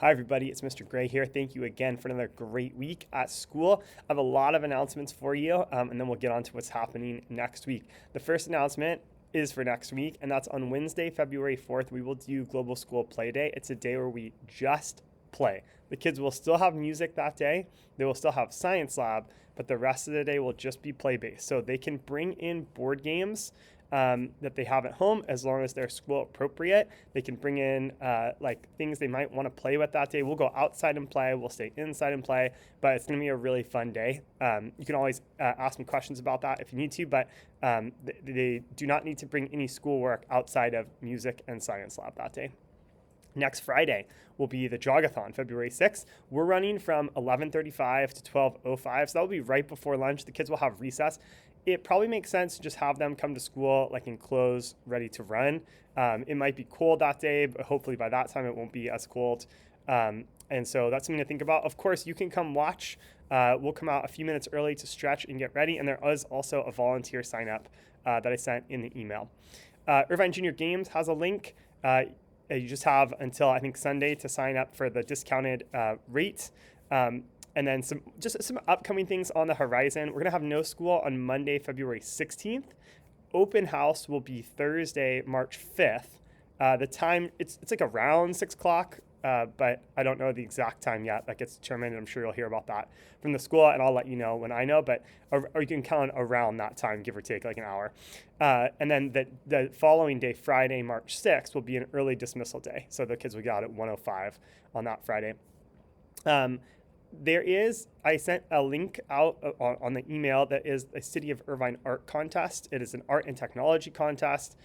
Hi, everybody. It's Mr. Gray here. Thank you again for another great week at school. I have a lot of announcements for you, and then we'll get on to what's happening next week. The first announcement is for next week, and that's on Wednesday, February 4th. We will do Global School Play Day. It's a day where we just play. The kids will still have music that day, they will still have science lab, but the rest of the day will just be play based. So they can bring in board games that they have at home as long as they're school appropriate. They can bring in like things they might want to play with that day. We'll go outside and play, we'll stay inside and play, but it's going to be a really fun day. You can always ask me questions about that if you need to, but they do not need to bring any schoolwork outside of music and science lab that day. Next Friday will be the Jogathon, February 6th. We're running from 11:35 to 12:05, so that will be right before lunch. The kids will have recess. It probably makes sense to just have them come to school like in clothes, ready to run. It might be cold that day, but hopefully by that time it won't be as cold. And so that's something to think about. Of course, you can come watch. We'll come out a few minutes early to stretch and get ready. And there is also a volunteer sign up that I sent in the email. Irvine Junior Games has a link. You just have until I think Sunday to sign up for the discounted rate. And then some upcoming things on the horizon. We're going to have no school on Monday, February 16th. Open house will be Thursday, March 5th. The time, it's like around 6 o'clock, but I don't know the exact time yet. That gets determined, and I'm sure you'll hear about that from the school, and I'll let you know when I know, but or you can count around that time, give or take like an hour. And then the following day, Friday, March 6th, will be an early dismissal day. So the kids will get out at 1:05 on that Friday. I sent a link out on the email that is a City of Irvine art contest. It is an art and technology contest.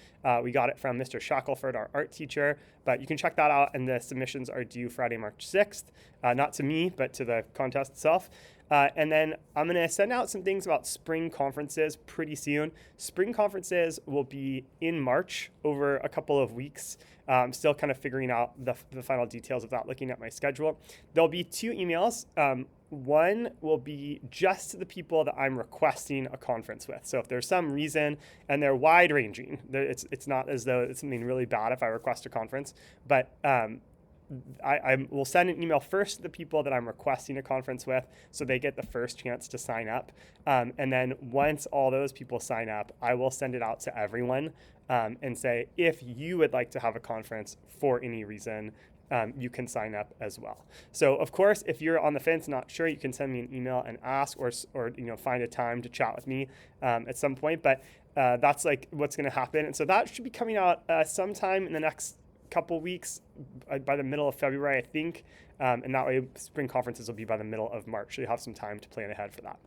We got it from Mr. Shackelford, our art teacher, but you can check that out, and the submissions are due Friday, March 6th. Not to me, but to the contest itself. And then I'm going to send out some things about spring conferences pretty soon. Spring conferences will be in March over a couple of weeks. I'm still kind of figuring out the final details of that, looking at my schedule. There'll be 2 emails. One will be just to the people that I'm requesting a conference with. So if there's some reason, and they're wide ranging, it's not as though it's something really bad if I request a conference, but I will send an email first to the people that I'm requesting a conference with, so they get the first chance to sign up. And then once all those people sign up, I will send it out to everyone and say, if you would like to have a conference for any reason, you can sign up as well. So of course, if you're on the fence, not sure, you can send me an email and ask, or find a time to chat with me at some point. But that's like what's going to happen. And so that should be coming out sometime in the next couple weeks, by the middle of February, I think. And that way, spring conferences will be by the middle of March. So you have some time to plan ahead for that.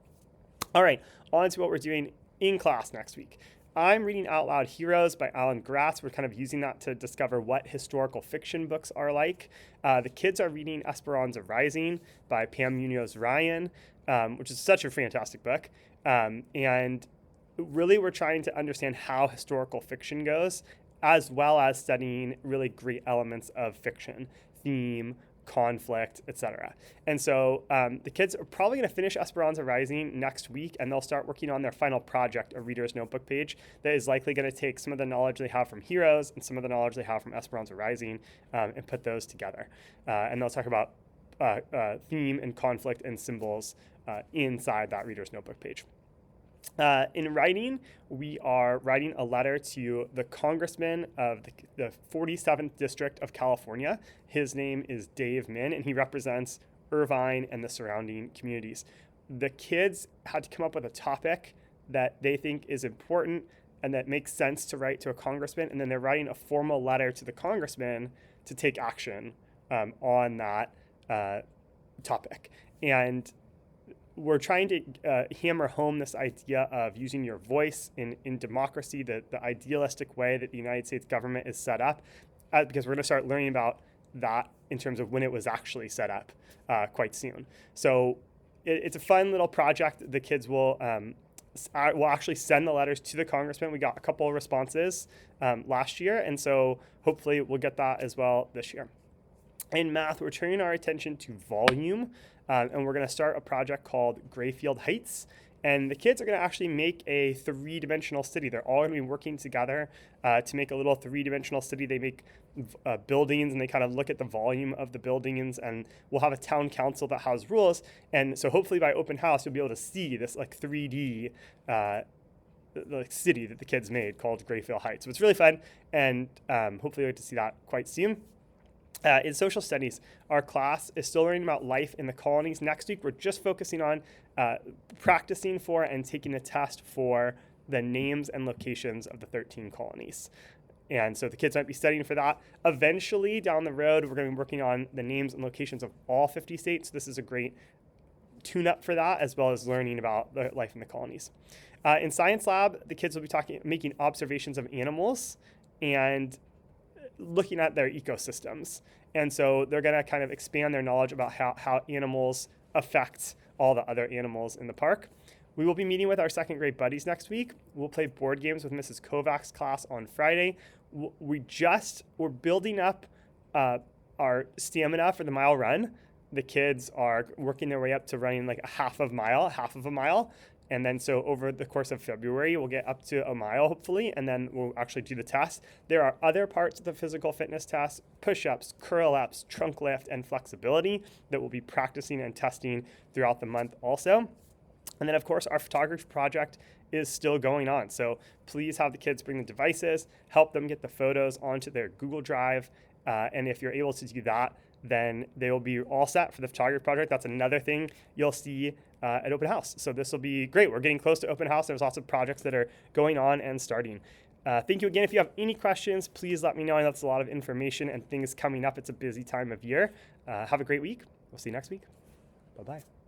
All right, on to what we're doing in class next week. I'm reading out loud Heroes by Alan Gratz. We're kind of using that to discover what historical fiction books are like. The kids are reading Esperanza Rising by Pam Munoz Ryan, which is such a fantastic book. And really, we're trying to understand how historical fiction goes, as well as studying really great elements of fiction, theme, conflict, etc. And so the kids are probably going to finish Esperanza Rising next week, and they'll start working on their final project, a reader's notebook page that is likely going to take some of the knowledge they have from Heroes and some of the knowledge they have from Esperanza Rising and put those together. And they'll talk about theme and conflict and symbols inside that reader's notebook page. In writing, we are writing a letter to the congressman of the 47th District of California. His name is Dave Min, and he represents Irvine and the surrounding communities. The kids had to come up with a topic that they think is important and that makes sense to write to a congressman, and then they're writing a formal letter to the congressman to take action on that topic. And we're trying to hammer home this idea of using your voice in democracy, the idealistic way that the United States government is set up, because we're going to start learning about that in terms of when it was actually set up quite soon. So it's a fun little project. The kids will actually send the letters to the congressman. We got a couple of responses last year, and so hopefully we'll get that as well this year. In math, we're turning our attention to volume, and we're going to start a project called Grayfield Heights. And the kids are going to actually make a 3-dimensional city. They're all going to be working together to make a little 3-dimensional city. They make buildings, and they kind of look at the volume of the buildings, and we'll have a town council that has rules. And so hopefully by open house, you'll be able to see this like 3D the city that the kids made called Greyfield Heights. So it's really fun, and hopefully you'll get to see that quite soon. In social studies, our class is still learning about life in the colonies. Next week, we're just focusing on practicing for and taking a test for the names and locations of the 13 colonies. And so the kids might be studying for that. Eventually, down the road, we're going to be working on the names and locations of all 50 states. This is a great tune-up for that, as well as learning about the life in the colonies. In science lab, the kids will be making observations of animals and looking at their ecosystems. And so they're going to kind of expand their knowledge about how animals affect all the other animals in the park. We will be meeting with our second grade buddies next week. We'll play board games with Mrs. Kovac's class on Friday. We're building up our stamina for the mile run. The kids are working their way up to running like half of a mile. And then so over the course of February, we'll get up to a mile, hopefully, and then we'll actually do the test. There are other parts of the physical fitness test, push-ups, curl-ups, trunk lift, and flexibility that we'll be practicing and testing throughout the month also. And then, of course, our photography project is still going on. So please have the kids bring the devices, help them get the photos onto their Google Drive. And if you're able to do that, then they will be all set for the photography project. That's another thing you'll see at open house. So this will be great. We're getting close to open house. There's lots of projects that are going on and starting. Thank you again. If you have any questions, please let me know. I know that's a lot of information and things coming up. It's a busy time of year. Have a great week. We'll see you next week. Bye-bye.